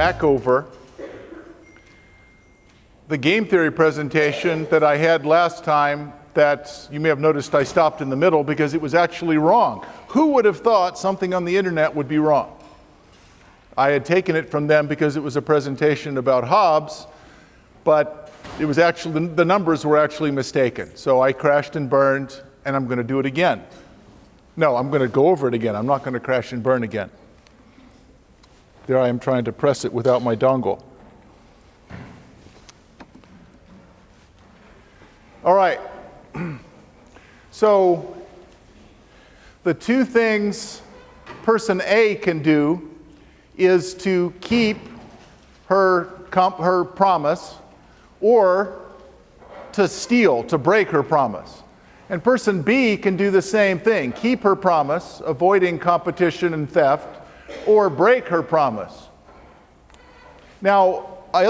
back over the game theory presentation that I had last time that you may have noticed I stopped in the middle because it was actually wrong. Who would have thought something on the internet would be wrong? I had taken it from them because it was a presentation about Hobbes, but it was actually, the numbers were actually mistaken. So I crashed and burned, and I'm going to do it again. No, I'm going to go over it again. I'm not going to crash and burn again. There I am trying to press it without my dongle. All right. So the two things person A can do is to keep her promise or to steal, to break her promise. And person B can do the same thing, keep her promise, avoiding competition and theft, or break her promise. Now, I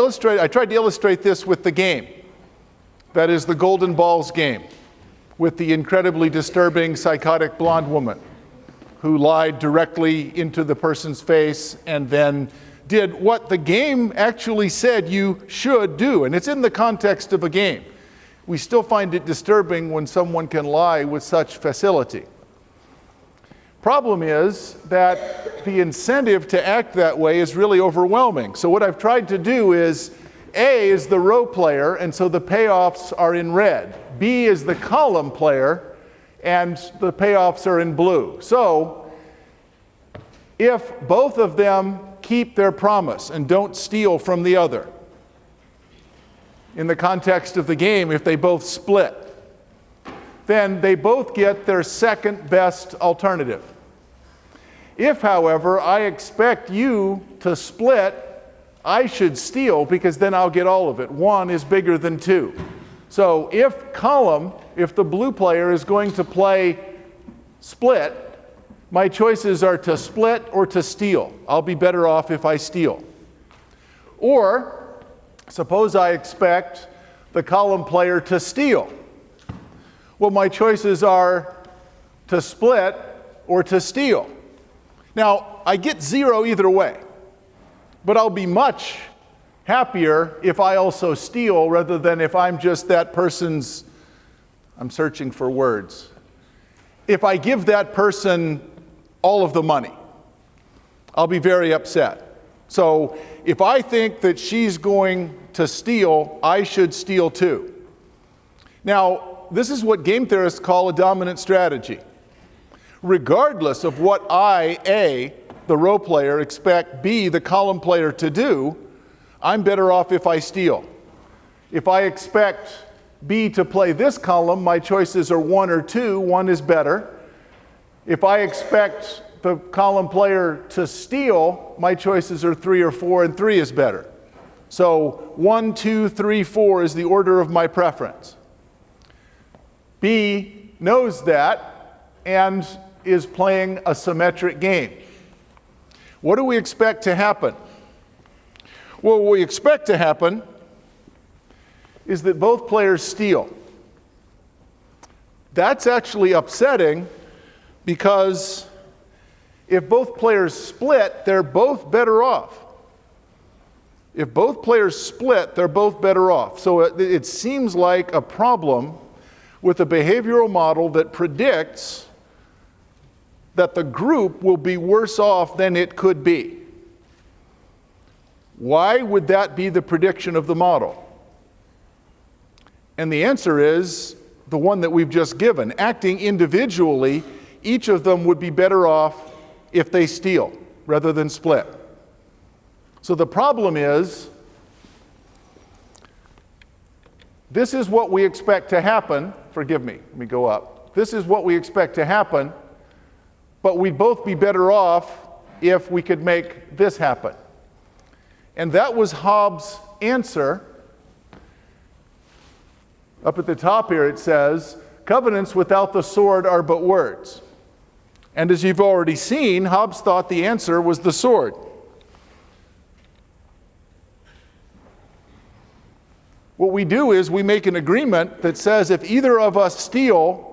tried to illustrate this with the game. That is the Golden Balls game, with the incredibly disturbing psychotic blonde woman who lied directly into the person's face and then did what the game actually said you should do. And it's in the context of a game. We still find it disturbing when someone can lie with such facility. Problem is that the incentive to act that way is really overwhelming. So what I've tried to do is, A is the row player, and so the payoffs are in red. B is the column player, and the payoffs are in blue. So if both of them keep their promise and don't steal from the other, in the context of the game, if they both split, then they both get their second best alternative. If, however, I expect you to split, I should steal because then I'll get all of it. 1 is bigger than 2. So if column, if the blue player is going to play split, my choices are to split or to steal. I'll be better off if I steal. Or suppose I expect the column player to steal. Well, my choices are to split or to steal. Now, I get 0 either way, but I'll be much happier if I also steal rather than if I'm just that person's, I'm searching for words. If I give that person all of the money, I'll be very upset. So if I think that she's going to steal, I should steal too. Now, this is what game theorists call a dominant strategy. Regardless of what I, A, the row player, expect B, the column player, to do, I'm better off if I steal. If I expect B to play this column, my choices are 1 or 2. 1 is better. If I expect the column player to steal, my choices are 3 or 4, and 3 is better. So 1, 2, 3, 4 is the order of my preference. B knows that and is playing a symmetric game. What do we expect to happen? Well, what we expect to happen is that both players steal. That's actually upsetting because if both players split, they're both better off. If both players split, they're both better off. So it seems like a problem with a behavioral model that predicts that the group will be worse off than it could be. Why would that be the prediction of the model? And the answer is the one that we've just given. Acting individually, each of them would be better off if they steal rather than split. So the problem is, this is what we expect to happen. Forgive me, let me go up. This is what we expect to happen, but we'd both be better off if we could make this happen. And that was Hobbes' answer. Up at the top here it says, covenants without the sword are but words. And as you've already seen, Hobbes thought the answer was the sword. What we do is we make an agreement that says if either of us steal,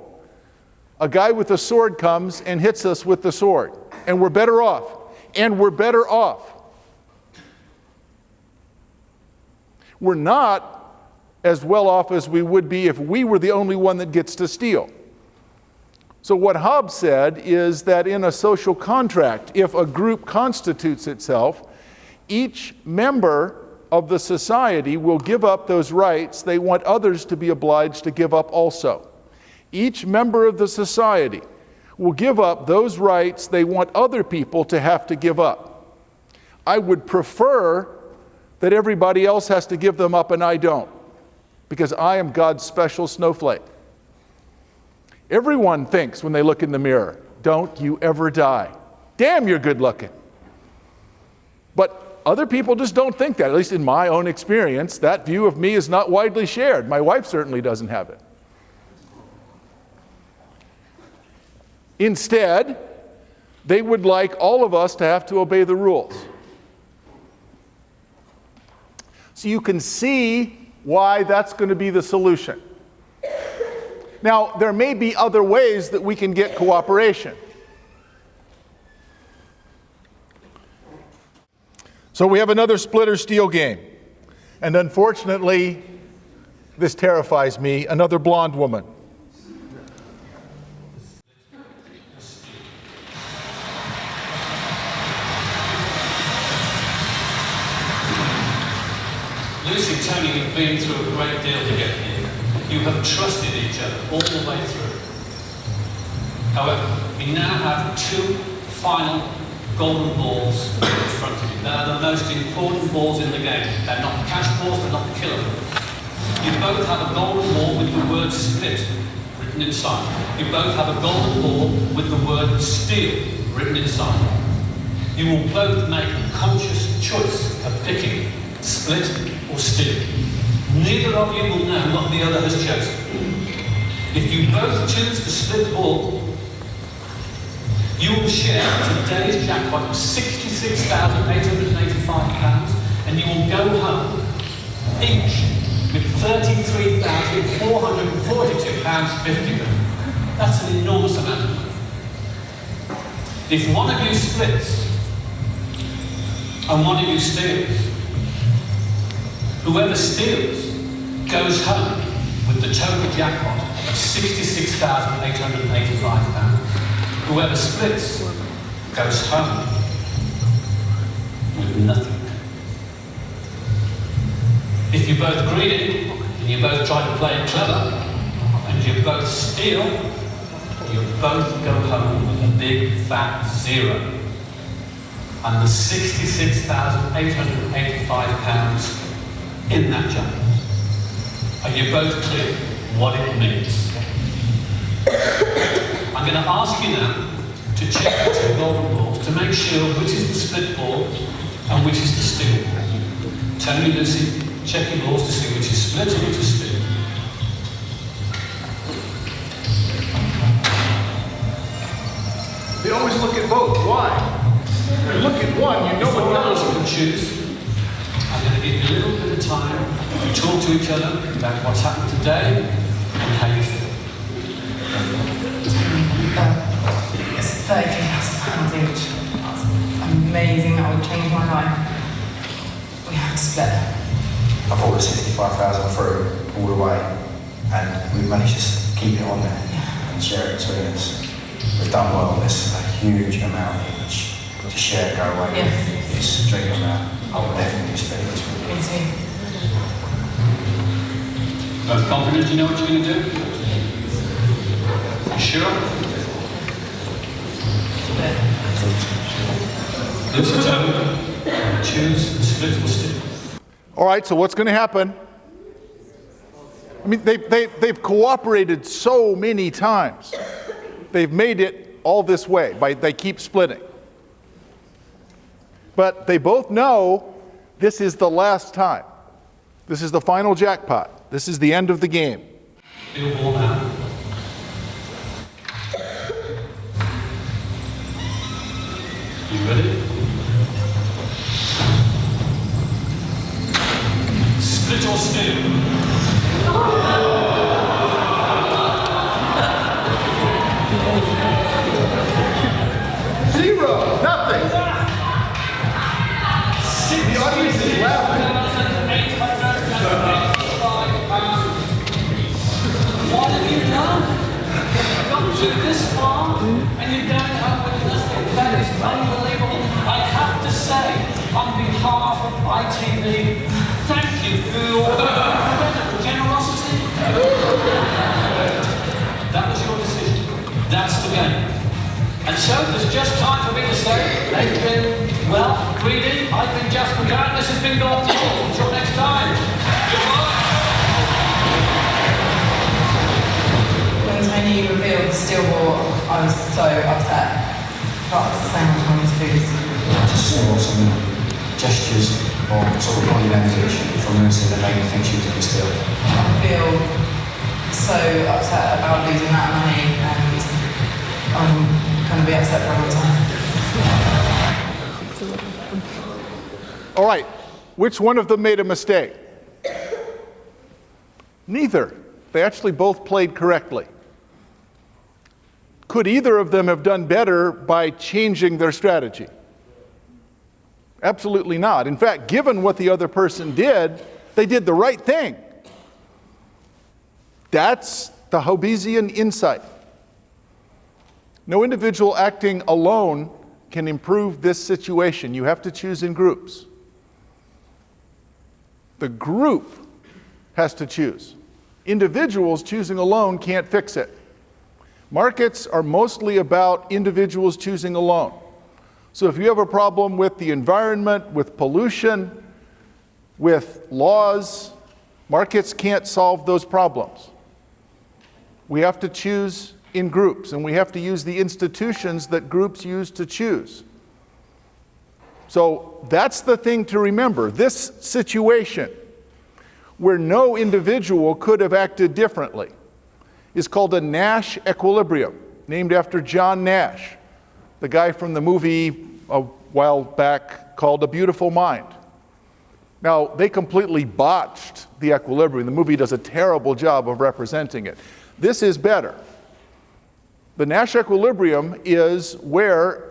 a guy with a sword comes and hits us with the sword, and we're better off. And we're better off. we're not as well off as we would be if we were the only one that gets to steal. So what Hobbes said is that in a social contract, if a group constitutes itself, each member of the society will give up those rights they want others to be obliged to give up also. Each member of the society will give up those rights they want other people to have to give up. I would prefer that everybody else has to give them up and I don't, because I am God's special snowflake. Everyone thinks when they look in the mirror, don't you ever die. Damn, you're good looking. But other people just don't think that. At least in my own experience, that view of me is not widely shared. My wife certainly doesn't have it. Instead, they would like all of us to have to obey the rules. So you can see why that's going to be the solution. Now, there may be other ways that we can get cooperation. So we have another split or steal game. And unfortunately, this terrifies me, another blonde woman. Lucy, Tony, you've been through a great deal to get here. You have trusted each other all the way through. However, we now have two final golden balls in front of you. They are the most important balls in the game. They're not the cash balls, they're not the killer balls. You both have a golden ball with the word split written inside. You both have a golden ball with the word steal written inside. You will both make a conscious choice of picking split or steal. Neither of you will know what the other has chosen. If you both choose the split ball, you will share today's jackpot of £66,885, and you will go home each with £33,442.50. That's an enormous amount of money. If one of you splits and one of you steals, whoever steals goes home with the total jackpot of £66,885. Whoever splits goes home with nothing. If you're both greedy and you both try to play it clever and you both steal, you both go home with a big fat zero. And the £66,885 in that jackpot. Are you both clear what it means? I'm going to ask you now to check the two golden balls to make sure which is the split ball and which is the steal ball. Tony, Lucy, check your balls to see which is split and which is steal. They always look at both. Why? You look at one, you know what the other one can choose. I'm going to give you a little bit of time to talk to each other about what's happened today and how you feel. It's £33,000 each. That's amazing. That would change my life. We have a split. I brought the 65,000 through all the way, and we managed to keep it on there and share it between us. We've done well. There's a huge amount each to share, go away with. It's a dream amount. I would definitely split it between Me too. Both confident you know what you're going to do? You sure? Lucy, Tony, choose the split or steal. All right, so what's going to happen? I mean, they've cooperated so many times. They've made it all this way. They keep splitting. But they both know this is the last time. This is the final jackpot. This is the end of the game. Steal ball now. You ready? Split or steal? Zero! Nothing! The audience is laughing. I was so upset. But at the same time, his foods. I just saw some gestures or sort of body language from Lucy that made me think she was going to steal. I feel so upset about losing that money, and I'm going to be upset for a long time. All right, which one of them made a mistake? Neither. They actually both played correctly. Could either of them have done better by changing their strategy? Absolutely not. In fact, given what the other person did, they did the right thing. That's the Hobbesian insight. No individual acting alone can improve this situation. You have to choose in groups. The group has to choose. Individuals choosing alone can't fix it. Markets are mostly about individuals choosing alone. So if you have a problem with the environment, with pollution, with laws, markets can't solve those problems. We have to choose in groups, and we have to use the institutions that groups use to choose. So that's the thing to remember. This situation, where no individual could have acted differently, is called a Nash Equilibrium, named after John Nash, the guy from the movie a while back called A Beautiful Mind. Now, they completely botched the equilibrium. The movie does a terrible job of representing it. This is better. The Nash Equilibrium is where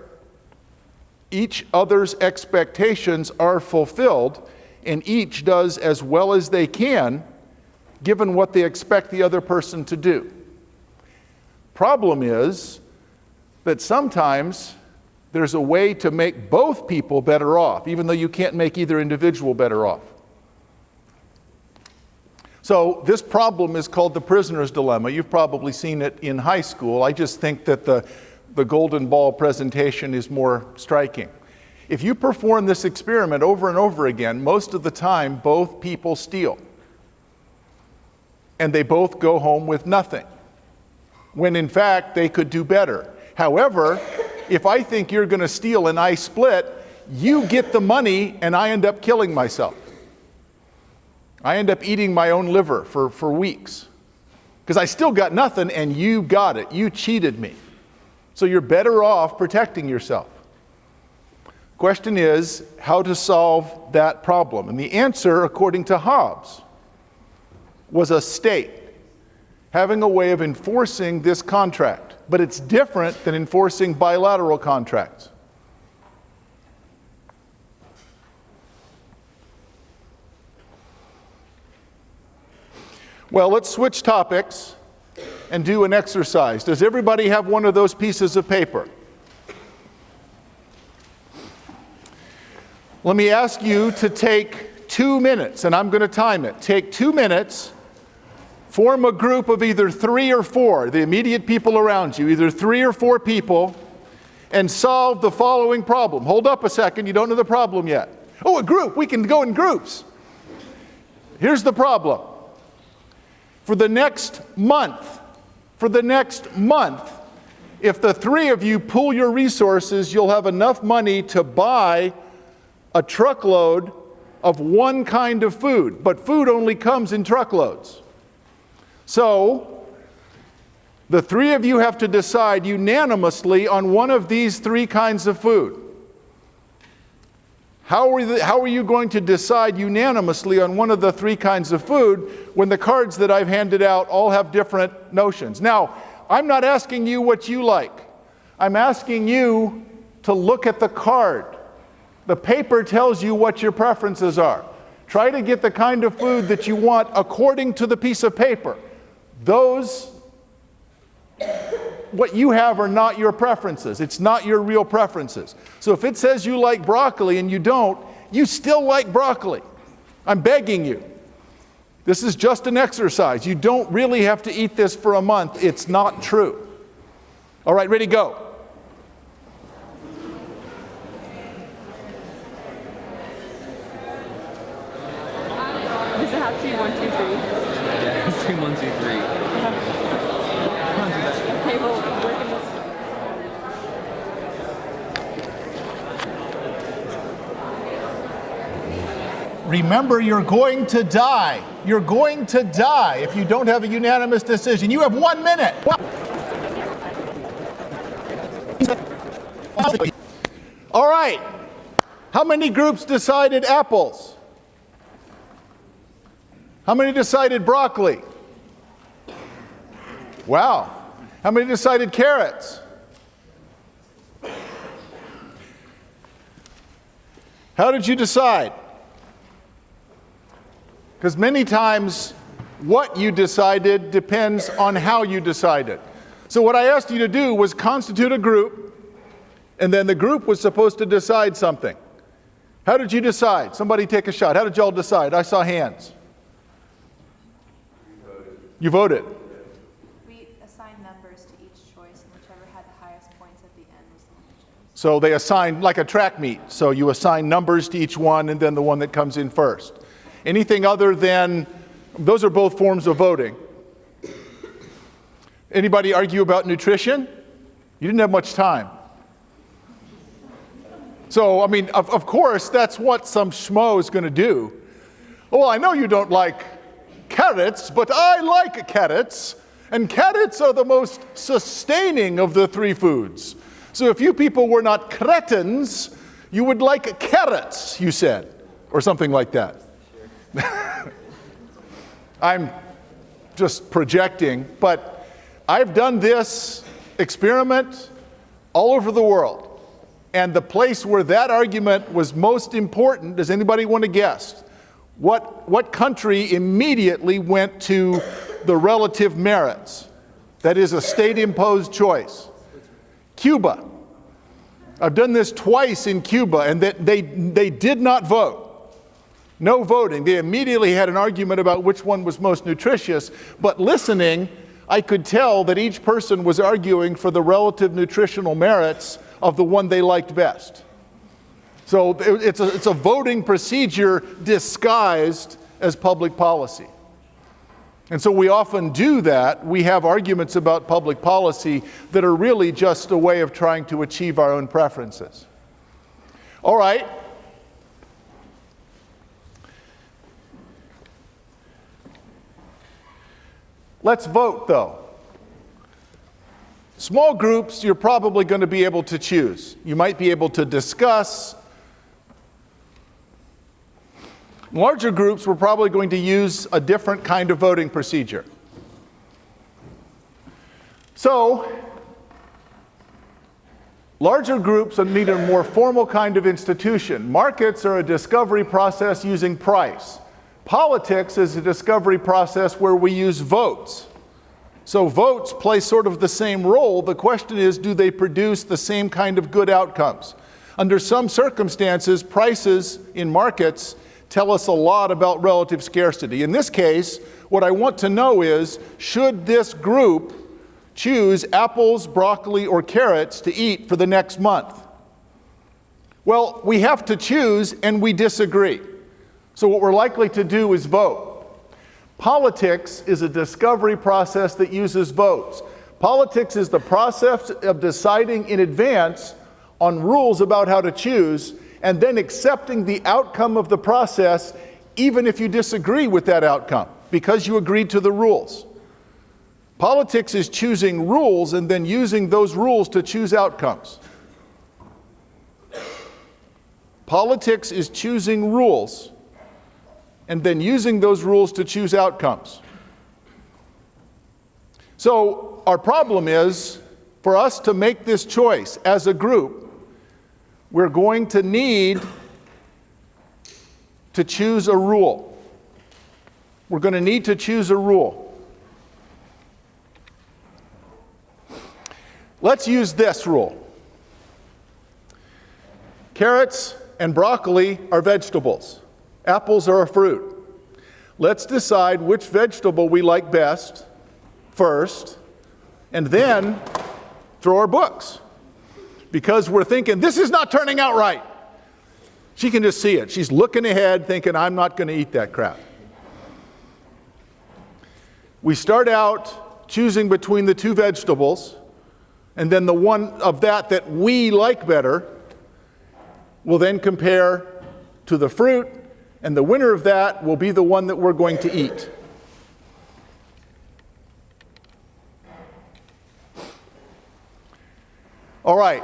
each other's expectations are fulfilled, and each does as well as they can, given what they expect the other person to do. Problem is that sometimes there's a way to make both people better off, even though you can't make either individual better off. So this problem is called the prisoner's dilemma. You've probably seen it in high school. I just think that the golden ball presentation is more striking. If you perform this experiment over and over again, most of the time both people steal. And they both go home with nothing, when in fact they could do better. However, if I think you're going to steal and I split, you get the money and I end up killing myself. I end up eating my own liver for weeks because I still got nothing and you got it. You cheated me. So you're better off protecting yourself. Question is how to solve that problem. And the answer, according to Hobbes, was a state having a way of enforcing this contract. But it's different than enforcing bilateral contracts. Well, let's switch topics and do an exercise. Does everybody have one of those pieces of paper? Let me ask you to take 2 minutes, and I'm going to time it. Take 2 minutes, form a group of either 3 or 4, the immediate people around you, either 3 or 4 people, and solve the following problem. Hold up a second, you don't know the problem yet. Oh, a group, we can go in groups. Here's the problem. For the next month, if the 3 of you pool your resources, you'll have enough money to buy a truckload of one kind of food, but food only comes in truckloads. So, the 3 of you have to decide unanimously on one of these 3 kinds of food. How are you going to decide unanimously on one of the 3 kinds of food when the cards that I've handed out all have different notions? Now, I'm not asking you what you like. I'm asking you to look at the card. The paper tells you what your preferences are. Try to get the kind of food that you want according to the piece of paper. Those, what you have are not your preferences. It's not your real preferences. So if it says you like broccoli and you don't, you still like broccoli. I'm begging you. This is just an exercise. You don't really have to eat this for a month. It's not true. All right, ready, go. Does it have to be 1, 2, 3? Yeah, it's 1, 2, 3. Okay, well, we're gonna... Remember, you're going to die. You're going to die if you don't have a unanimous decision. You have 1 minute. All right. How many groups decided apples? How many decided broccoli? Wow. How many decided carrots? How did you decide? Because many times what you decided depends on how you decided. So what I asked you to do was constitute a group, and then the group was supposed to decide something. How did you decide? Somebody take a shot. How did y'all decide? I saw hands. You voted. We assigned numbers to each choice, and whichever had the highest points at the end was the one we chose. So they assigned, like a track meet. So you assign numbers to each one, and then the one that comes in first. Anything other than, those are both forms of voting. Anybody argue about nutrition? You didn't have much time. So, I mean, of course, that's what some schmo is going to do. Well, I know you don't like carrots, but I like carrots, and carrots are the most sustaining of the three foods. So if you people were not cretins, you would like carrots, you said, or something like that. I'm just projecting, but I've done this experiment all over the world. And the place where that argument was most important, does anybody want to guess? What country immediately went to the relative merits? That is a state-imposed choice. Cuba. I've done this twice in Cuba, and they did not vote. No voting. They immediately had an argument about which one was most nutritious, but listening, I could tell that each person was arguing for the relative nutritional merits of the one they liked best. So it's a voting procedure disguised as public policy. And so we often do that. We have arguments about public policy that are really just a way of trying to achieve our own preferences. All right. Let's vote, though. Small groups, you're probably going to be able to choose. You might be able to discuss. Larger groups, we're probably going to use a different kind of voting procedure. So, larger groups need a more formal kind of institution. Markets are a discovery process using price. Politics is a discovery process where we use votes. So votes play sort of the same role. The question is, do they produce the same kind of good outcomes? Under some circumstances, prices in markets tell us a lot about relative scarcity. In this case, what I want to know is, should this group choose apples, broccoli, or carrots to eat for the next month? Well, we have to choose, and we disagree. So what we're likely to do is vote. Politics is a discovery process that uses votes. Politics is the process of deciding in advance on rules about how to choose, and then accepting the outcome of the process, even if you disagree with that outcome, because you agreed to the rules. Politics is choosing rules and then using those rules to choose outcomes. Politics is choosing rules and then using those rules to choose outcomes. So our problem is, for us to make this choice as a group, we're going to need to choose a rule. We're going to need to choose a rule. Let's use this rule. Carrots and broccoli are vegetables. Apples are a fruit. Let's decide which vegetable we like best first, and then throw our books. Because we're thinking, this is not turning out right. She can just see it. She's looking ahead thinking, I'm not going to eat that crap. We start out choosing between the two vegetables, and then the one of that we like better will then compare to the fruit And the winner of that will be the one that we're going to eat. All right,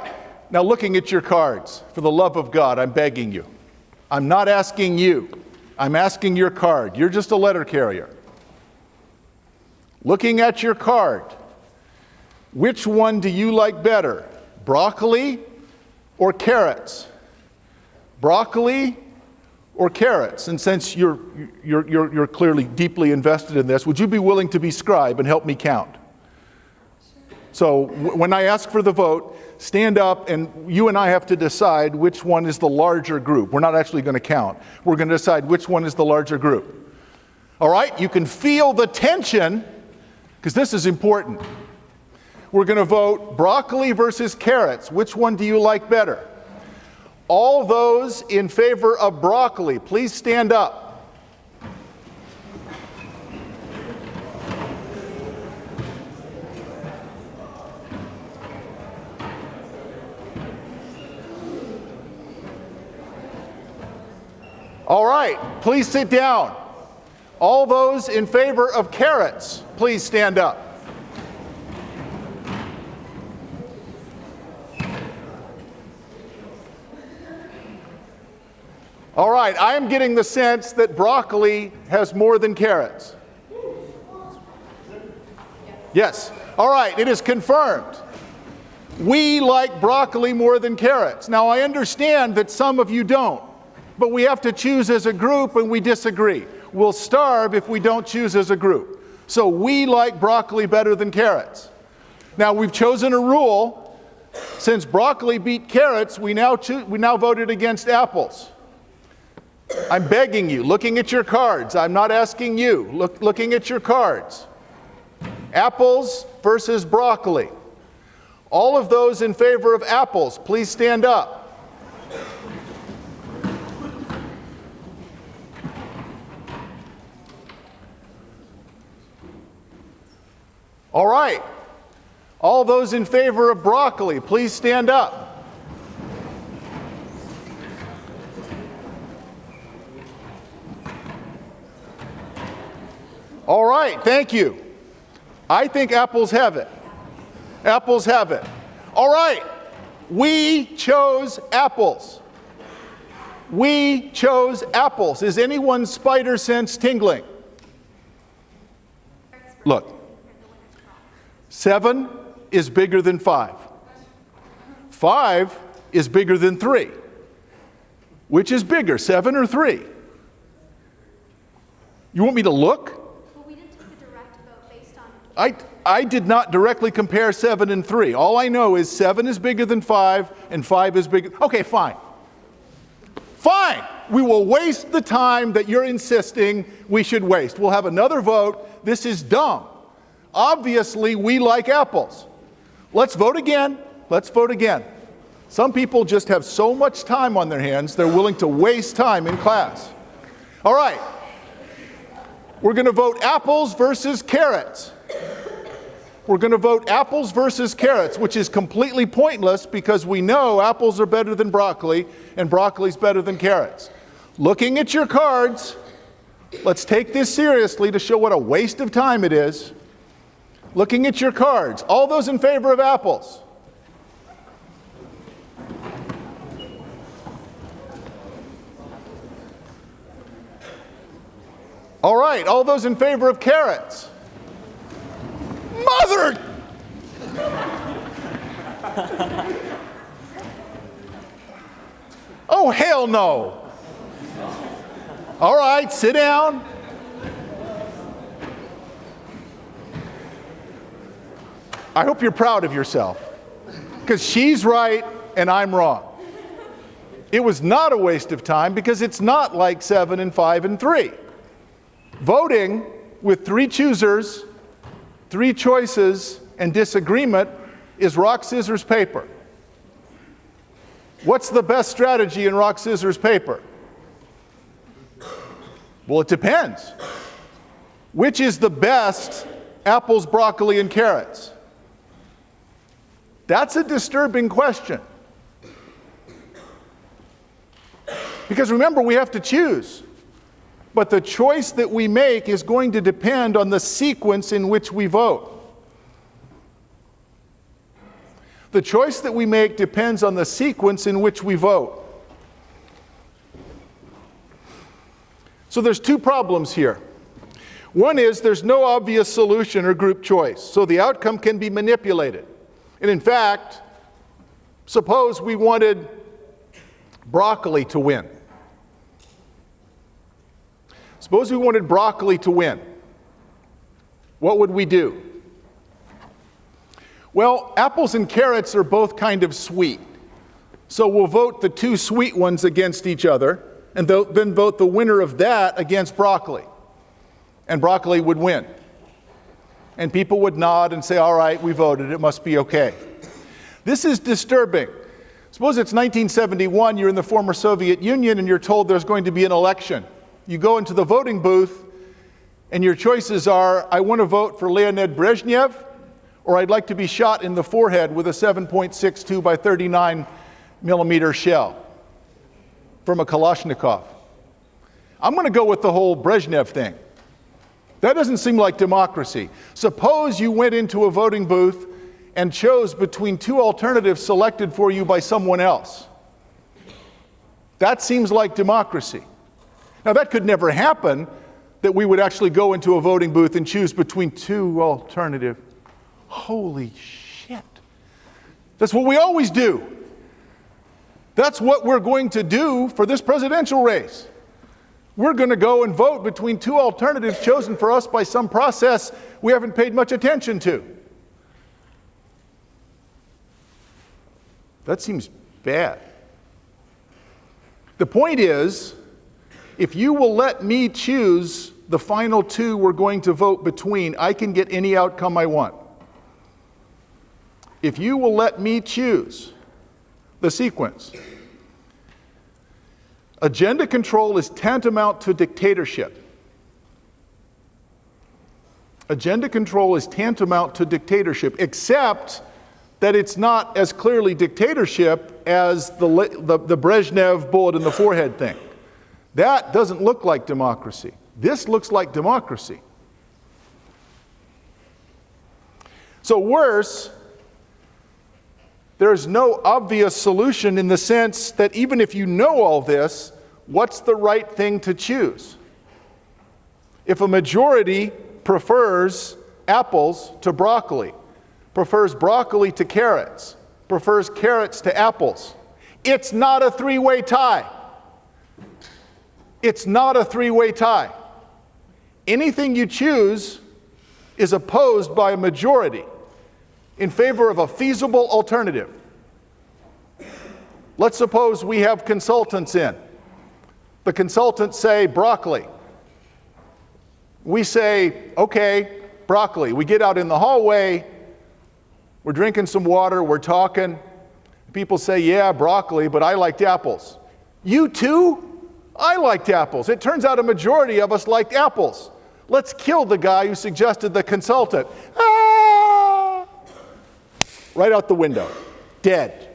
now looking at your cards, for the love of God, I'm begging you. I'm not asking you. I'm asking your card. You're just a letter carrier. Looking at your card, which one do you like better? Broccoli or carrots? Broccoli or carrots? And since you're clearly deeply invested in this, would you be willing to be scribe and help me count? So when I ask for the vote, stand up, and you and I have to decide which one is the larger group. We're not actually going to count. We're going to decide which one is the larger group. All right? You can feel the tension, because this is important. We're going to vote broccoli versus carrots. Which one do you like better? All those in favor of broccoli, please stand up. All right, please sit down. All those in favor of carrots, please stand up. All right, I am getting the sense that broccoli has more than carrots. Yes. All right, it is confirmed. We like broccoli more than carrots. Now, I understand that some of you don't. But we have to choose as a group, and we disagree. We'll starve if we don't choose as a group. So we like broccoli better than carrots. Now, we've chosen a rule. Since broccoli beat carrots, we now voted against apples. I'm begging you, looking at your cards. I'm not asking you. Looking at your cards. Apples versus broccoli. All of those in favor of apples, please stand up. All right. All those in favor of broccoli, please stand up. All right, thank you. I think apples have it. Apples have it. All right, we chose apples. We chose apples. Is anyone's spider sense tingling? Look. 7 is bigger than 5. 5 is bigger than 3. Which is bigger, 7 or 3? You want me to look? Well, we didn't take a direct vote based on... I did not directly compare 7 and 3. All I know is 7 is bigger than 5, and 5 is bigger... Okay, fine. Fine! We will waste the time that you're insisting we should waste. We'll have another vote. This is dumb. Obviously, we like apples. Let's vote again. Let's vote again. Some people just have so much time on their hands, they're willing to waste time in class. All right. We're going to vote apples versus carrots. We're going to vote apples versus carrots, which is completely pointless because we know apples are better than broccoli and broccoli's better than carrots. Looking at your cards, let's take this seriously to show what a waste of time it is. Looking at your cards, all those in favor of apples? All right, all those in favor of carrots? Mother! Oh, hell no. All right, sit down. I hope you're proud of yourself, because she's right and I'm wrong. It was not a waste of time because it's not like 7 and 5 and 3. Voting with 3 choosers, 3 choices, and disagreement is rock, scissors, paper. What's the best strategy in rock, scissors, paper? Well, it depends. Which is the best apples, broccoli, and carrots? That's a disturbing question. Because remember, we have to choose. But the choice that we make is going to depend on the sequence in which we vote. The choice that we make depends on the sequence in which we vote. So there's two problems here. One is there's no obvious solution or group choice, so the outcome can be manipulated. And in fact, suppose we wanted broccoli to win. Suppose we wanted broccoli to win. What would we do? Well, apples and carrots are both kind of sweet. So we'll vote the two sweet ones against each other, and then vote the winner of that against broccoli. And broccoli would win. And people would nod and say, all right, we voted, it must be okay. This is disturbing. Suppose it's 1971, you're in the former Soviet Union, and you're told there's going to be an election. You go into the voting booth, and your choices are, I want to vote for Leonid Brezhnev, or I'd like to be shot in the forehead with a 7.62 by 39 millimeter shell from a Kalashnikov. I'm going to go with the whole Brezhnev thing. That doesn't seem like democracy. Suppose you went into a voting booth and chose between two alternatives selected for you by someone else. That seems like democracy. Now, that could never happen, that we would actually go into a voting booth and choose between two alternatives. Holy shit. That's what we always do. That's what we're going to do for this presidential race. We're going to go and vote between two alternatives chosen for us by some process we haven't paid much attention to. That seems bad. The point is, if you will let me choose the final two we're going to vote between, I can get any outcome I want. If you will let me choose the sequence, agenda control is tantamount to dictatorship. Agenda control is tantamount to dictatorship, except that it's not as clearly dictatorship as the Brezhnev bullet in the forehead thing. That doesn't look like democracy. This looks like democracy. So worse, there's no obvious solution in the sense that even if you know all this, what's the right thing to choose? If a majority prefers apples to broccoli, prefers broccoli to carrots, prefers carrots to apples, it's not a three-way tie. It's not a three-way tie. Anything you choose is opposed by a majority in favor of a feasible alternative. Let's suppose we have consultants in. The consultants say broccoli. We say, okay, broccoli. We get out in the hallway, we're drinking some water, we're talking. People say, yeah, broccoli, but I liked apples. You too? I liked apples. It turns out a majority of us liked apples. Let's kill the guy who suggested the consultant. Ah! Right out the window. Dead.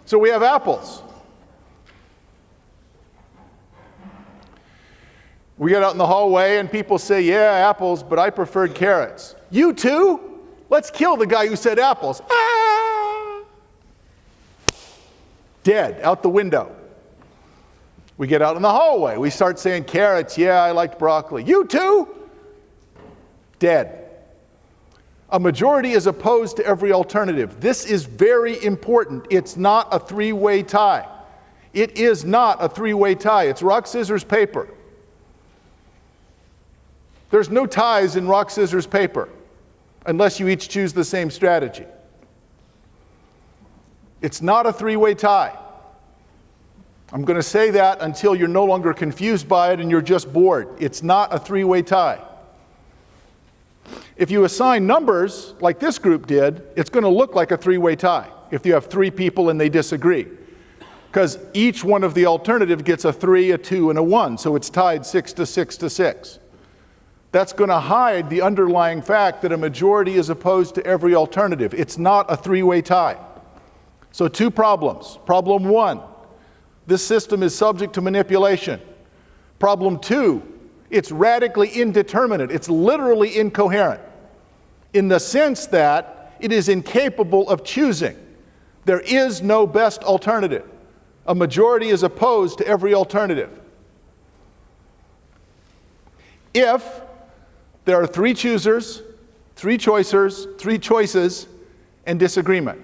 So we have apples. We get out in the hallway and people say, yeah, apples, but I preferred carrots. You too? Let's kill the guy who said apples. Ah! Dead, out the window. We get out in the hallway. We start saying carrots. Yeah, I liked broccoli. You too? Dead. A majority is opposed to every alternative. This is very important. It's not a three-way tie. It is not a three-way tie. It's rock, scissors, paper. There's no ties in rock, scissors, paper unless you each choose the same strategy. It's not a three-way tie. I'm going to say that until you're no longer confused by it and you're just bored. It's not a three-way tie. If you assign numbers, like this group did, it's going to look like a three-way tie if you have three people and they disagree. Because each one of the alternative gets a 3, a 2, and a 1, so it's tied 6 to 6 to 6. That's going to hide the underlying fact that a majority is opposed to every alternative. It's not a three-way tie. So two problems. Problem one, this system is subject to manipulation. Problem 2, it's radically indeterminate. It's literally incoherent in the sense that it is incapable of choosing. There is no best alternative. A majority is opposed to every alternative. If there are 3 choosers, 3 choices, and disagreement.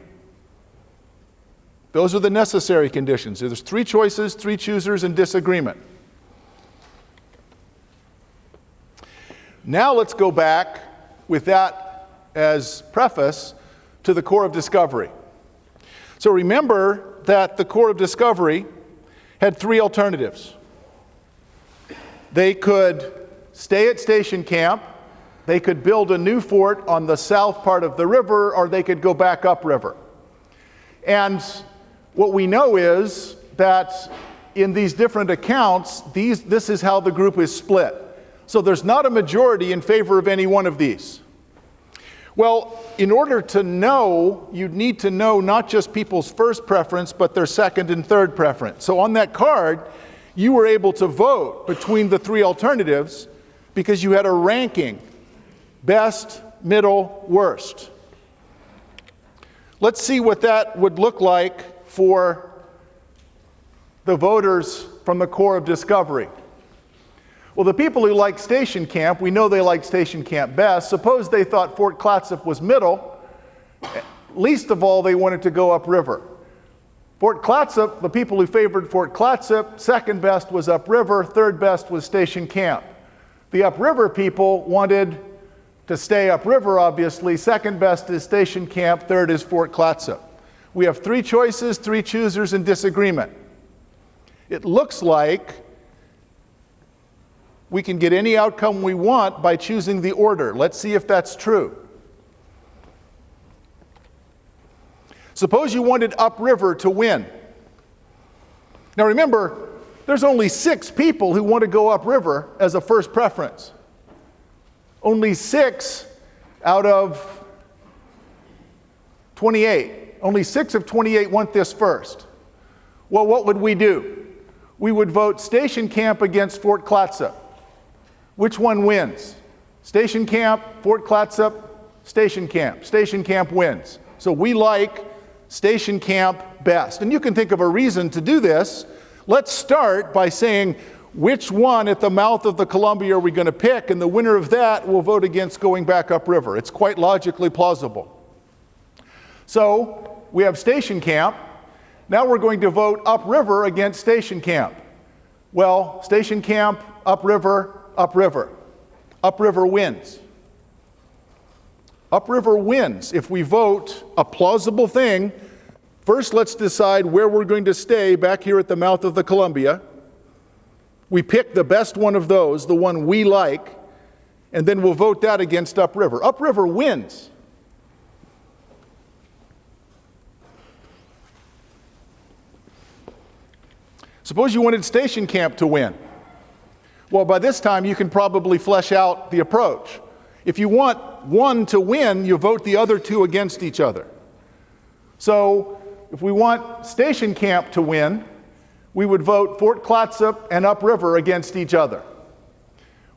Those are the necessary conditions. There's 3 choices, 3 choosers, and disagreement. Now let's go back with that as preface to the core of discovery. So remember that the core of discovery had 3 alternatives. They could stay at station camp, they could build a new fort on the south part of the river, or they could go back upriver. And what we know is that in these different accounts, this is how the group is split. So there's not a majority in favor of any one of these. Well, in order to know, you'd need to know not just people's first preference, but their second and third preference. So on that card, you were able to vote between the 3 alternatives because you had a ranking: best, middle, worst. Let's see what that would look like for the voters from the core of discovery. Well, the people who like station camp, we know they like station camp best. Suppose they thought Fort Clatsop was middle. Least of all, they wanted to go upriver. Fort Clatsop, the people who favored Fort Clatsop, second best was upriver, third best was station camp. The upriver people wanted to stay upriver, obviously. Second best is station camp, third is Fort Clatsop. We have 3 choices, 3 choosers, and disagreement. It looks like we can get any outcome we want by choosing the order. Let's see if that's true. Suppose you wanted upriver to win. Now remember, there's only 6 people who want to go upriver as a first preference. Only 6 out of 28. Only 6 of 28 want this first. Well, what would we do? We would vote station camp against Fort Clatsop. Which one wins? Station camp, Fort Clatsop, station camp. Station camp wins. So we like station camp best. And you can think of a reason to do this. Let's start by saying which one at the mouth of the Columbia are we going to pick, and the winner of that will vote against going back upriver. It's quite logically plausible. So we have station camp. Now we're going to vote upriver against station camp. Well, station camp, upriver, upriver. Upriver wins. Upriver wins if we vote a plausible thing. First, let's decide where we're going to stay back here at the mouth of the Columbia. We pick the best one of those, the one we like, and then we'll vote that against upriver. Upriver wins. Suppose you wanted station camp to win. Well, by this time, you can probably flesh out the approach. If you want one to win, you vote the other 2 against each other. So if we want station camp to win, we would vote Fort Clatsop and upriver against each other.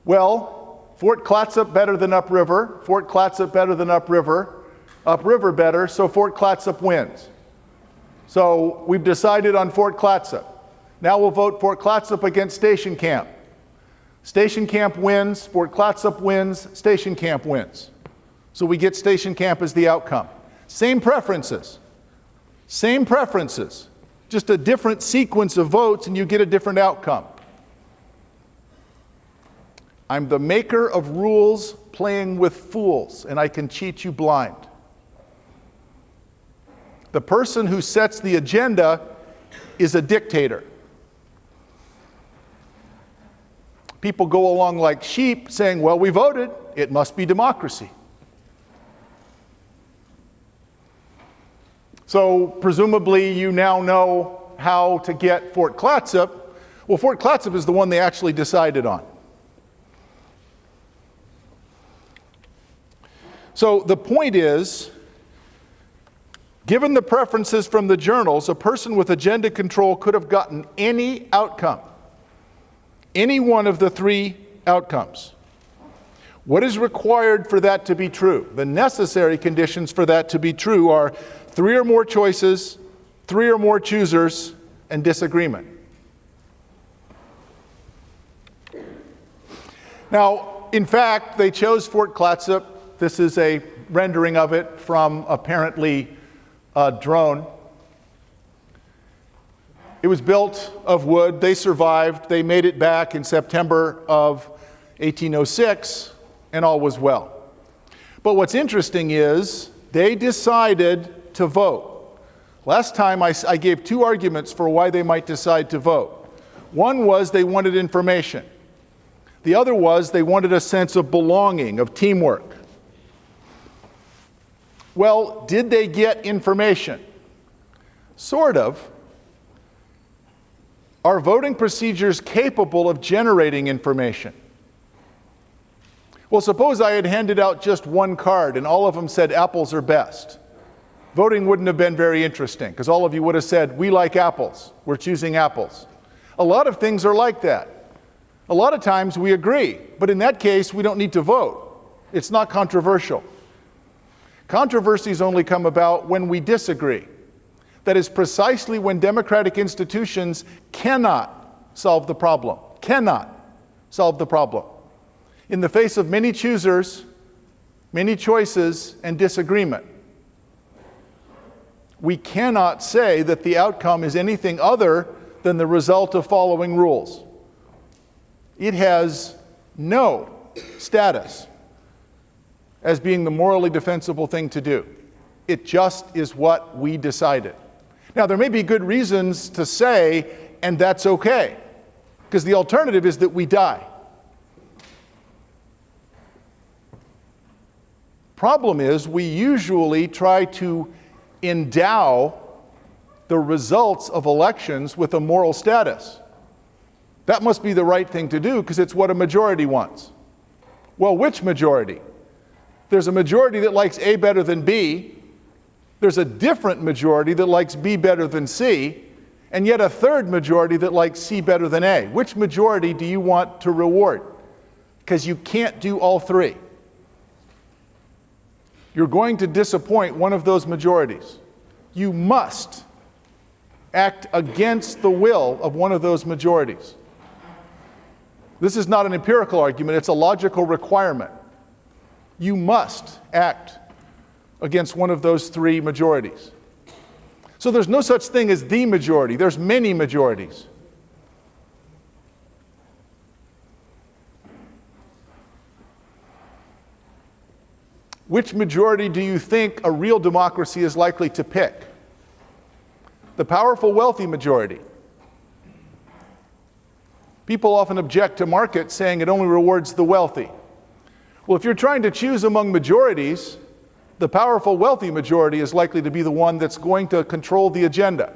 Well, Fort Clatsop better than upriver, Fort Clatsop better than upriver, upriver better, so Fort Clatsop wins. So we've decided on Fort Clatsop. Now we'll vote Fort Clatsop against station camp. Station camp wins, Fort Clatsop wins, station camp wins. So we get station camp as the outcome. Same preferences. Same preferences. Just a different sequence of votes and you get a different outcome. I'm the maker of rules playing with fools, and I can cheat you blind. The person who sets the agenda is a dictator. People go along like sheep saying, well, we voted, it must be democracy. So presumably you now know how to get Fort Clatsop. Well, Fort Clatsop is the one they actually decided on. So the point is, given the preferences from the journals, a person with agenda control could have gotten any outcome. any one of the three outcomes. What is required for that to be true? The necessary conditions for that to be true are 3 or more choices, 3 or more choosers, and disagreement. Now, in fact, they chose Fort Clatsop. This is a rendering of it from apparently a drone. It was built of wood. They survived. They made it back in September of 1806, and all was well. But what's interesting is they decided to vote. Last time I gave 2 arguments for why they might decide to vote. One was they wanted information. The other was they wanted a sense of belonging, of teamwork. Well, did they get information? Sort of. Are voting procedures capable of generating information? Well, suppose I had handed out just one card and all of them said apples are best. Voting wouldn't have been very interesting because all of you would have said, we like apples, we're choosing apples. A lot of things are like that. A lot of times we agree, but in that case we don't need to vote. It's not controversial. Controversies only come about when we disagree. That is precisely when democratic institutions cannot solve the problem. Cannot solve the problem. In the face of many choosers, many choices, and disagreement, we cannot say that the outcome is anything other than the result of following rules. It has no status as being the morally defensible thing to do. It just is what we decided. Now, there may be good reasons to say, and that's okay, because the alternative is that we die. Problem is, we usually try to endow the results of elections with a moral status. That must be the right thing to do because it's what a majority wants. Well, which majority? There's a majority that likes A better than B. There's a different majority that likes B better than C, and yet a third majority that likes C better than A. Which majority do you want to reward? Because you can't do all three. You're going to disappoint one of those majorities. You must act against the will of one of those majorities. This is not an empirical argument, it's a logical requirement. You must act against one of those three majorities. So there's no such thing as the majority, there's many majorities. Which majority do you think a real democracy is likely to pick? The powerful, wealthy majority. People often object to markets, saying it only rewards the wealthy. Well, if you're trying to choose among majorities, the powerful, wealthy majority is likely to be the one that's going to control the agenda.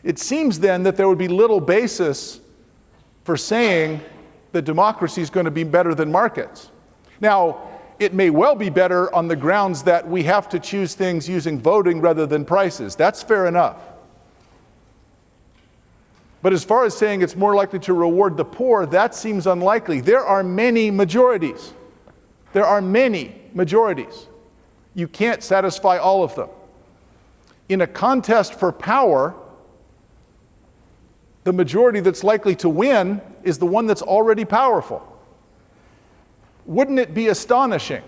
It seems then that there would be little basis for saying that democracy is going to be better than markets. Now, it may well be better on the grounds that we have to choose things using voting rather than prices. That's fair enough. But as far as saying it's more likely to reward the poor, that seems unlikely. There are many majorities. There are many majorities. You can't satisfy all of them. In a contest for power, the majority that's likely to win is the one that's already powerful. Wouldn't it be astonishing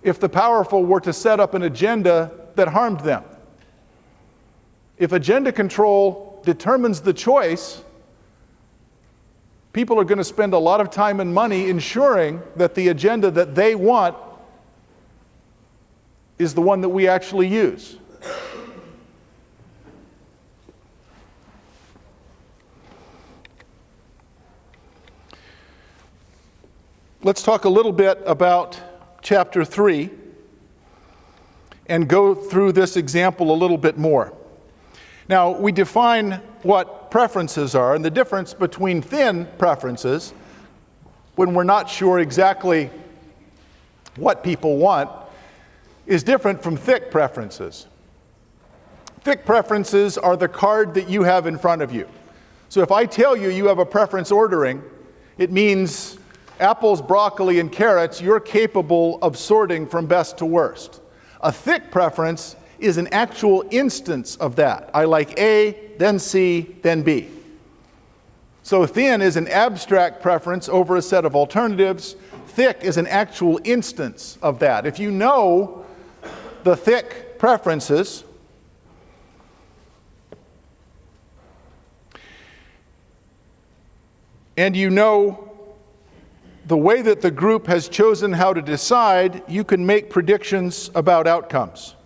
if the powerful were to set up an agenda that harmed them? If agenda control determines the choice, people are going to spend a lot of time and money ensuring that the agenda that they want is the one that we actually use. Let's talk a little bit about chapter 3 and go through this example a little bit more. Now, we define what preferences are, and the difference between thin preferences, when we're not sure exactly what people want, is different from thick preferences. Thick preferences are the card that you have in front of you. So if I tell you you have a preference ordering, it means apples, broccoli, and carrots, you're capable of sorting from best to worst. A thick preference is an actual instance of that. I like A, then C, then B. So thin is an abstract preference over a set of alternatives. Thick is an actual instance of that. If you know the thick preferences, and you know the way that the group has chosen how to decide, you can make predictions about outcomes.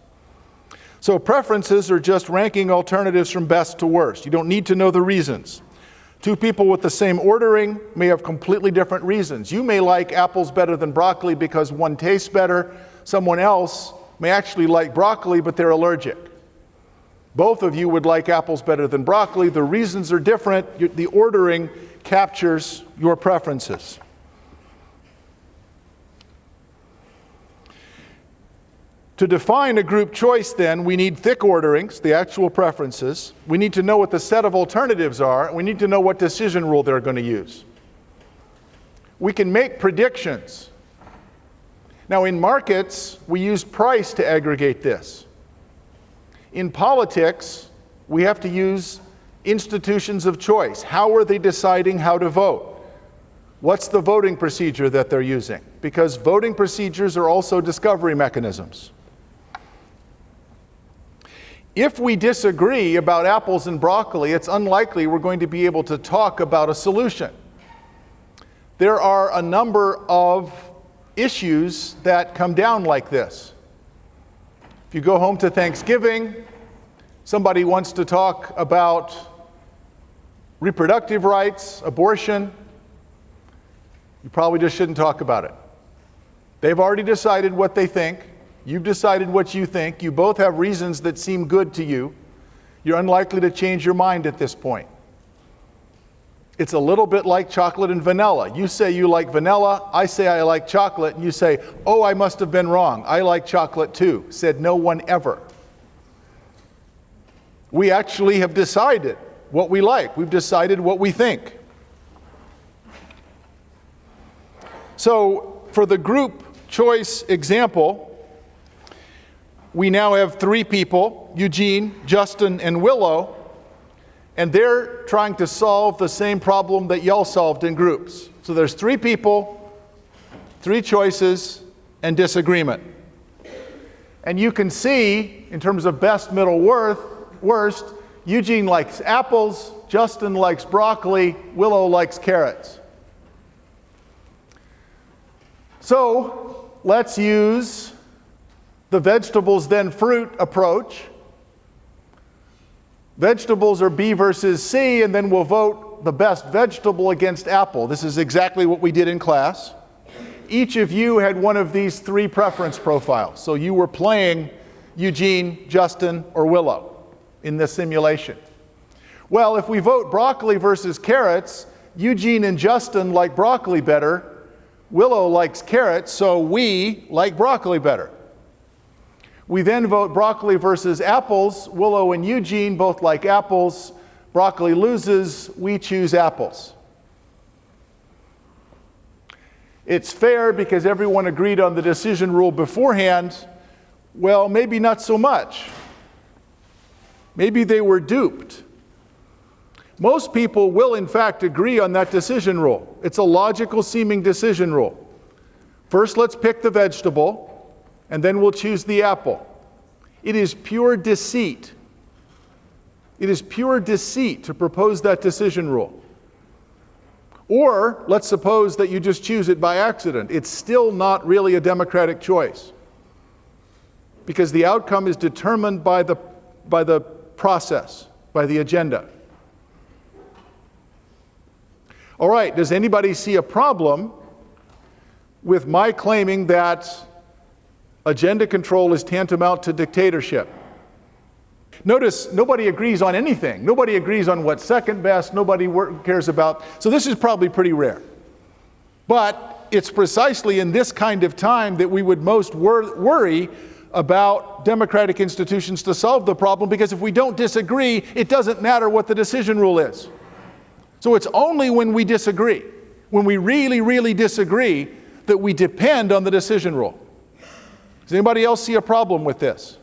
So preferences are just ranking alternatives from best to worst. You don't need to know the reasons. Two people with the same ordering may have completely different reasons. You may like apples better than broccoli because one tastes better. Someone else may actually like broccoli, but they're allergic. Both of you would like apples better than broccoli. The reasons are different. The ordering captures your preferences. To define a group choice, then, we need thick orderings, the actual preferences. We need to know what the set of alternatives are. We need to know what decision rule they're going to use. We can make predictions. Now, in markets, we use price to aggregate this. In politics, we have to use institutions of choice. How are they deciding how to vote? What's the voting procedure that they're using? Because voting procedures are also discovery mechanisms. If we disagree about apples and broccoli, it's unlikely we're going to be able to talk about a solution. There are a number of issues that come down like this. If you go home to Thanksgiving, somebody wants to talk about reproductive rights, abortion, you probably just shouldn't talk about it. They've already decided what they think. You've decided what you think. You both have reasons that seem good to you. You're unlikely to change your mind at this point. It's a little bit like chocolate and vanilla. You say you like vanilla, I say I like chocolate, and you say, oh, I must have been wrong. I like chocolate too. Said no one ever. We actually have decided what we like. We've decided what we think. So for the group choice example, we now have three people, Eugene, Justin, and Willow, and they're trying to solve the same problem that y'all solved in groups. So there's three people, three choices, and disagreement. And you can see, in terms of best, middle, worst, Eugene likes apples, Justin likes broccoli, Willow likes carrots. So let's use the vegetables then fruit approach. Vegetables are B versus C, and then we'll vote the best vegetable against apple. This is exactly what we did in class. Each of you had one of these three preference profiles. So you were playing Eugene, Justin, or Willow in this simulation. Well, if we vote broccoli versus carrots, Eugene and Justin like broccoli better. Willow likes carrots, so we like broccoli better. We then vote broccoli versus apples. Willow and Eugene both like apples. Broccoli loses. We choose apples. It's fair because everyone agreed on the decision rule beforehand. Well, maybe not so much. Maybe they were duped. Most people will, in fact, agree on that decision rule. It's a logical seeming decision rule. First, let's pick the vegetable, and then we'll choose the apple. It is pure deceit. It is pure deceit to propose that decision rule. Or let's suppose that you just choose it by accident. It's still not really a democratic choice because the outcome is determined by the process, by the agenda. All right, does anybody see a problem with my claiming that agenda control is tantamount to dictatorship? Notice nobody agrees on anything. Nobody agrees on what's second best. Nobody cares about. So this is probably pretty rare. But it's precisely in this kind of time that we would most worry about democratic institutions to solve the problem, because if we don't disagree, it doesn't matter what the decision rule is. So it's only when we disagree, when we really, really disagree, that we depend on the decision rule. Does anybody else see a problem with this?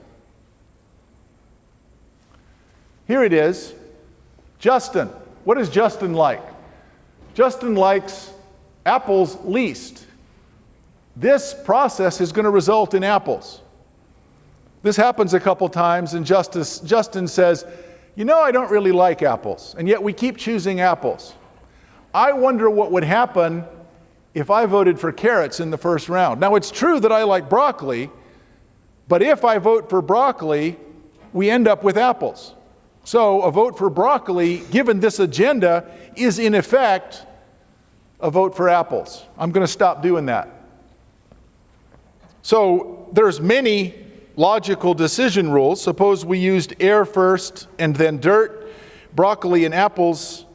Here it is. Justin. What is Justin like? Justin likes apples least. This process is going to result in apples. This happens a couple times, and Justin says, you know, I don't really like apples, and yet we keep choosing apples. I wonder what would happen if I voted for carrots in the first round. Now, it's true that I like broccoli, but if I vote for broccoli, we end up with apples. So a vote for broccoli, given this agenda, is in effect a vote for apples. I'm going to stop doing that. So there's many logical decision rules. Suppose we used air first and then dirt, broccoli and apples.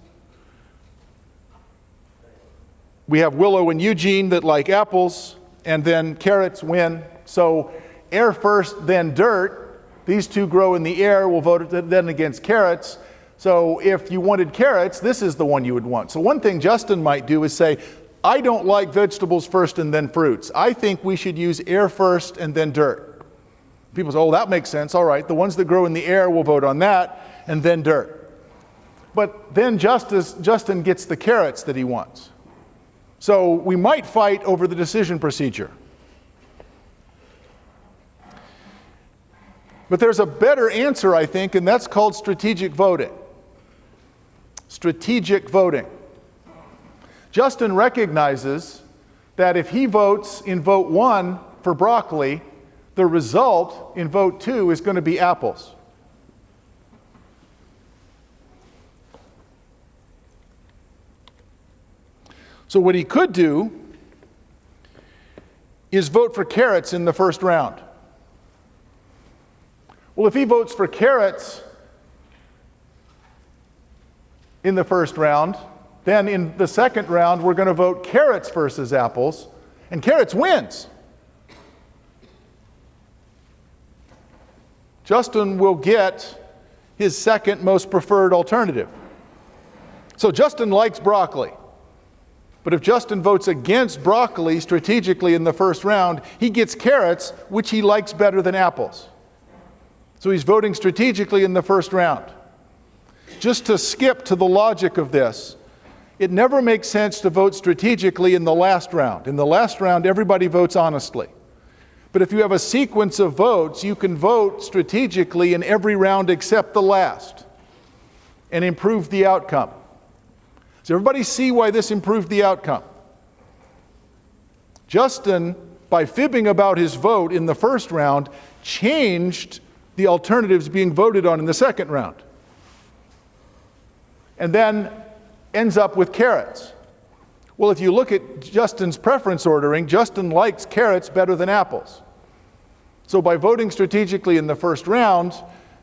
We have Willow and Eugene that like apples, and then carrots win. So air first, then dirt. These two grow in the air. We'll vote then against carrots. So if you wanted carrots, this is the one you would want. So one thing Justin might do is say, I don't like vegetables first and then fruits. I think we should use air first and then dirt. People say, oh, that makes sense. All right, the ones that grow in the air, we'll vote on that, and then dirt. But then Justin gets the carrots that he wants. So we might fight over the decision procedure. But there's a better answer, I think, and that's called strategic voting. Strategic voting. Justin recognizes that if he votes in vote 1 for broccoli, the result in vote 2 is going to be apples. So what he could do is vote for carrots in the first round. Well, if he votes for carrots in the first round, then in the second round, we're going to vote carrots versus apples, and carrots wins. Justin will get his second most preferred alternative. So Justin likes broccoli. But if Justin votes against broccoli strategically in the first round, he gets carrots, which he likes better than apples. So he's voting strategically in the first round. Just to skip to the logic of this, it never makes sense to vote strategically in the last round. In the last round, everybody votes honestly. But if you have a sequence of votes, you can vote strategically in every round except the last and improve the outcome. Does everybody see why this improved the outcome? Justin, by fibbing about his vote in the first round, changed the alternatives being voted on in the second round. And then ends up with carrots. Well, if you look at Justin's preference ordering, Justin likes carrots better than apples. So by voting strategically in the first round,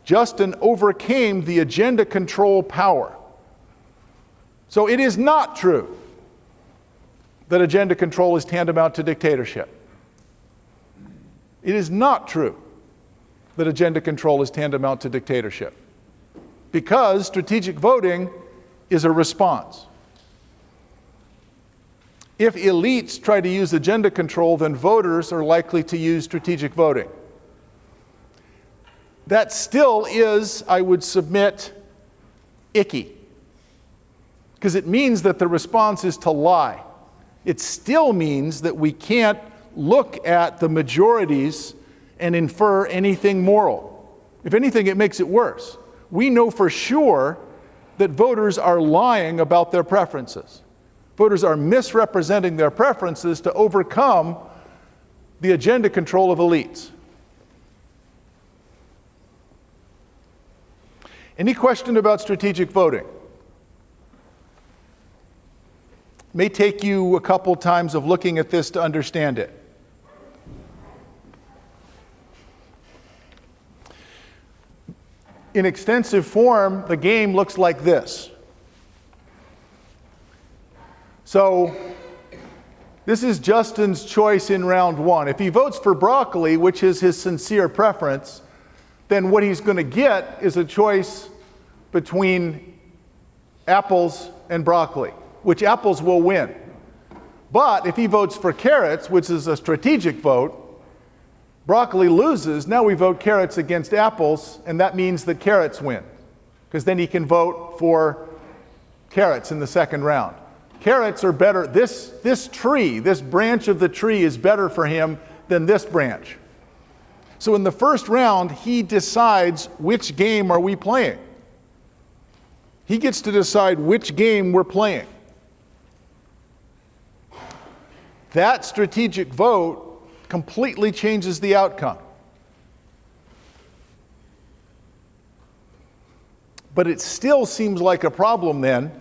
Justin overcame the agenda control power. So it is not true that agenda control is tantamount to dictatorship. It is not true that agenda control is tantamount to dictatorship, because strategic voting is a response. If elites try to use agenda control, then voters are likely to use strategic voting. That still is, I would submit, icky, because it means that the response is to lie. It still means that we can't look at the majorities and infer anything moral. If anything, it makes it worse. We know for sure that voters are lying about their preferences. Voters are misrepresenting their preferences to overcome the agenda control of elites. Any question about strategic voting? It may take you a couple times of looking at this to understand it. In extensive form, the game looks like this. So This is Justin's choice in round one. If he votes for broccoli, which is his sincere preference, then what he's going to get is a choice between apples and broccoli, which apples will win. But if he votes for carrots, which is a strategic vote, broccoli loses. Now we vote carrots against apples, and that means that carrots win, because then he can vote for carrots in the second round. Carrots are better. This tree, this branch of the tree is better for him than this branch. So in the first round, he decides which game are we playing. He gets to decide which game we're playing. That strategic vote completely changes the outcome. But it still seems like a problem then,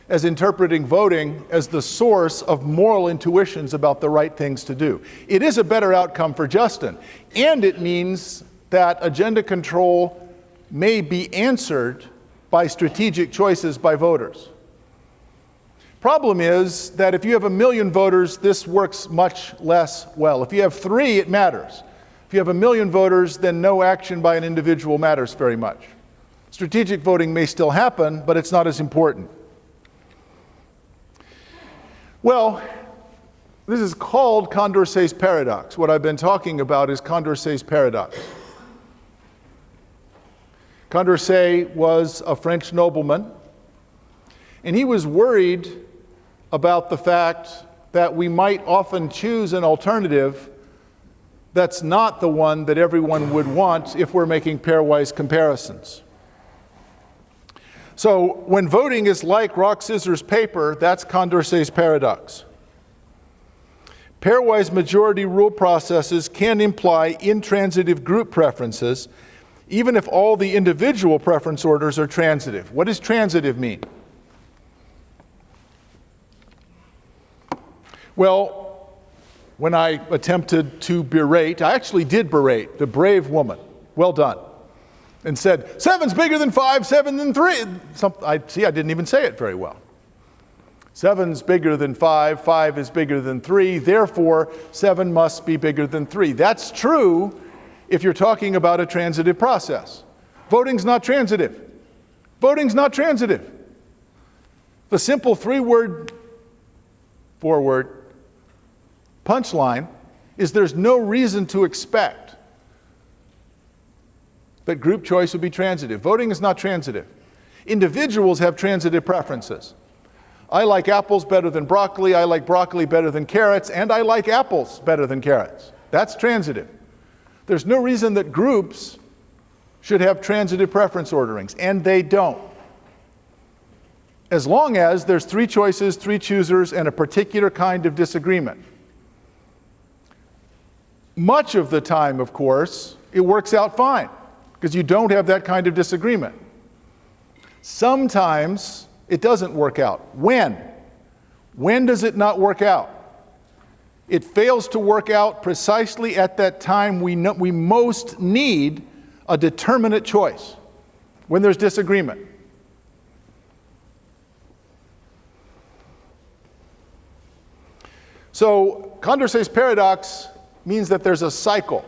as interpreting voting as the source of moral intuitions about the right things to do. It is a better outcome for Justin, and it means that agenda control may be answered by strategic choices by voters. Problem is that if you have 1 million voters, this works much less well. If you have 3, it matters. If you have 1 million voters, then no action by an individual matters very much. Strategic voting may still happen, but it's not as important. Well, this is called Condorcet's paradox. What I've been talking about is Condorcet's paradox. Condorcet was a French nobleman, and he was worried about the fact that we might often choose an alternative that's not the one that everyone would want if we're making pairwise comparisons. So when voting is like rock, scissors, paper, that's Condorcet's paradox. Pairwise majority rule processes can imply intransitive group preferences, even if all the individual preference orders are transitive. What does transitive mean? Well, when I attempted to berate, I actually did berate the brave woman, well done, and said, 7's bigger than 5, 7 than 3. I didn't even say it very well. 7's bigger than 5, 5 is bigger than 3, therefore 7 must be bigger than 3. That's true if you're talking about a transitive process. Voting's not transitive. Voting's not transitive. The simple 3-word, 4-word punchline is there's no reason to expect that group choice would be transitive. Voting is not transitive. Individuals have transitive preferences. I like apples better than broccoli, I like broccoli better than carrots, and I like apples better than carrots. That's transitive. There's no reason that groups should have transitive preference orderings, and they don't. As long as there's 3 choices, 3 choosers, and a particular kind of disagreement. Much of the time, of course, it works out fine, because you don't have that kind of disagreement. Sometimes it doesn't work out. When? When does it not work out? It fails to work out precisely at that time we most need a determinate choice, when there's disagreement. So Condorcet's paradox means that there's a cycle.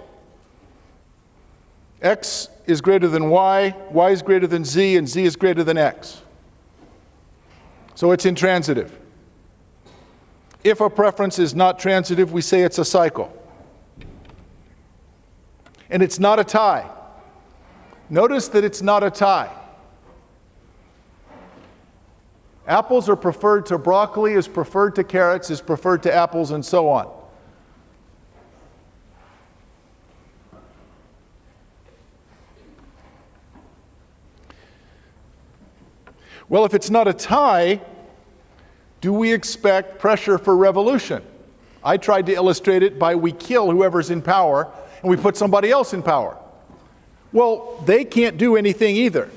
X is greater than y is greater than z, and z is greater than x. So it's intransitive. If a preference is not transitive, we say it's a cycle. And it's not a tie. Notice that it's not a tie. Apples are preferred to broccoli, is preferred to carrots, is preferred to apples, and so on. Well, if it's not a tie, do we expect pressure for revolution? I tried to illustrate it by we kill whoever's in power and we put somebody else in power. Well, they can't do anything either.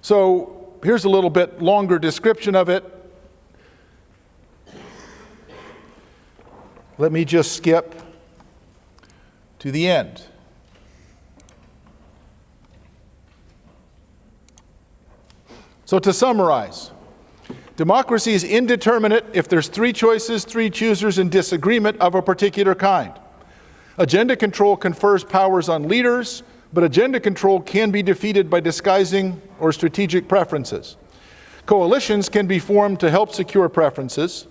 So here's a little bit longer description of it. Let me just skip to the end. So to summarize, Democracy is indeterminate if there's 3 choices, 3 choosers, and disagreement of a particular kind. Agenda control confers powers on leaders, but agenda control can be defeated by disguising or strategic preferences. Coalitions can be formed to help secure preferences.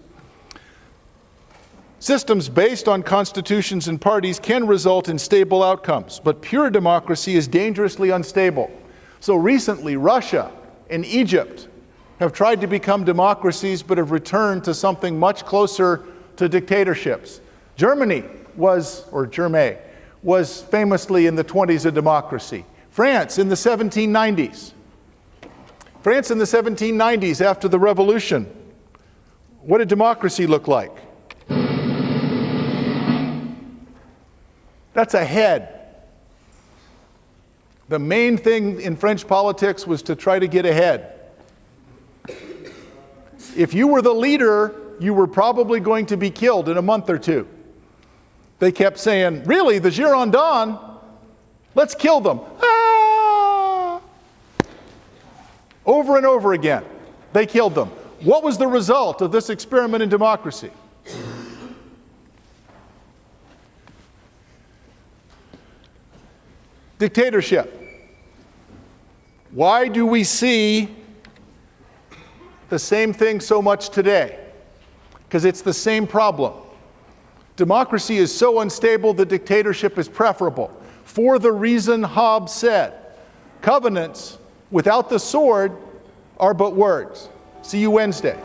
Systems based on constitutions and parties can result in stable outcomes, but pure democracy is dangerously unstable. So recently, Russia and Egypt have tried to become democracies but have returned to something much closer to dictatorships. Germany was famously in the 20s a democracy. France in the 1790s. France in the 1790s, after the revolution, what did democracy look like? That's a head. The main thing in French politics was to try to get ahead. If you were the leader, you were probably going to be killed in a month or 2. They kept saying, really, the Girondins? Let's kill them. Ah! Over and over again, they killed them. What was the result of this experiment in democracy? Dictatorship. Why do we see the same thing so much today? Because it's the same problem. Democracy is so unstable that dictatorship is preferable. For the reason Hobbes said, covenants without the sword are but words. See you Wednesday.